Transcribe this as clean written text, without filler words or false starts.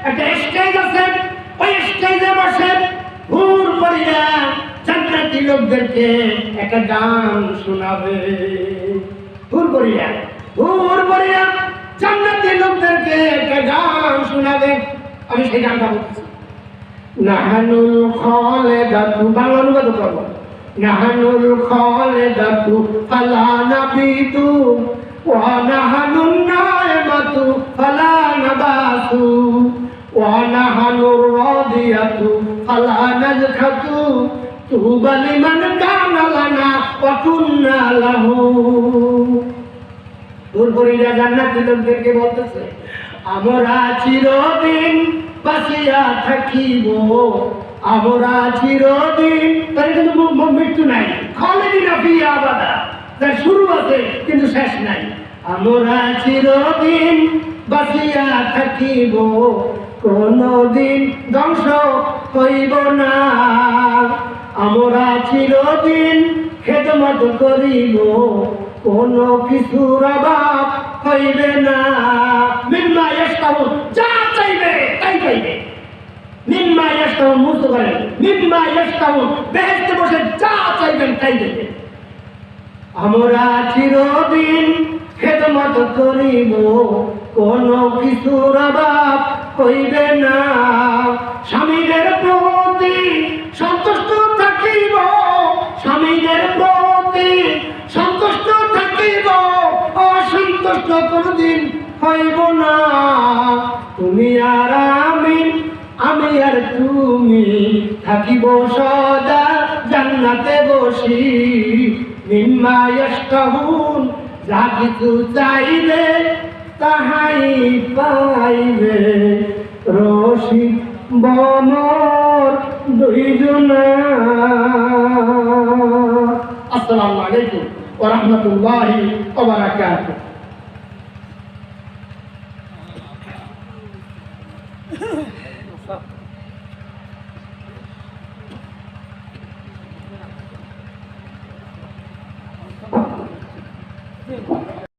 একটা স্টেজ আছে, ওই স্টেজে বসে হুর পরিরা জান্নাতি লোকদেরকে একটা গান শোনাবে। হুর পরিরা জান্নাতি লোকদেরকে একটা গান শোনাবে। আমি সেই গানটা বলছি, নাহানুল খালিদাতু, বাংলা অনুবাদ করব। নাহানুল খালিদাতু ফালা নাবিতু ওয়া নাহানুন নাইমাতু ফালা নাবাসু ওয়া নাহানুর রাদিয়াতু ফালা নাজখাতু তুবা লিমান কানা লানা ওয়া কুন্না লাহু। পূর্বরিরা জান্নাতি লোকদেরকে বলতেছে, আমরা চিরদিন বাঁচিয়া থাকিব, আমরা চিরদিন, তার কিন্তু মৃত্যু নাই, খালিদিনা ফিহা আবাদা, তার শুরু আছে কিন্তু শেষ নাই। আমরা চিরদিন বাঁচিয়া থাকিব, কোনদিন ধ্বংস হইব না। আমরা চিরদিন খেদমত করিব, কোনো কিছুর অভাব হইবে না। মিম্মা ইয়াশতাহুন, যা চাইবে তাই পাইবে। মিম্মা ইয়াশতাহুন, মুক্ত করেন, মিম্মা ইয়াশতাহুন, বেহেশতে বসে যা চাইবেন তাই দেবে। আমরা চিরদিন খেদমত করিব, কোনো কিছুর অভাব হইবে না। স্বামীদের প্রতি সন্তুষ্ট থাকিব, স্বামীদের প্রতি সন্তুষ্ট থাকিব, অসন্তুষ্ট কোনদিন হইব না। তুমি আর আমি, আমি আর তুমি থাকিব সদা জান্নাতে বসি। মিম্মা ইয়াশতাহুন, যা কিছু চাইবে তাহাই পাইবে। রশিদ বমর দুইজনা। আসসালামু আলাইকুম ওয়া রাহমাতুল্লাহি ওয়া বারাকাতুহু।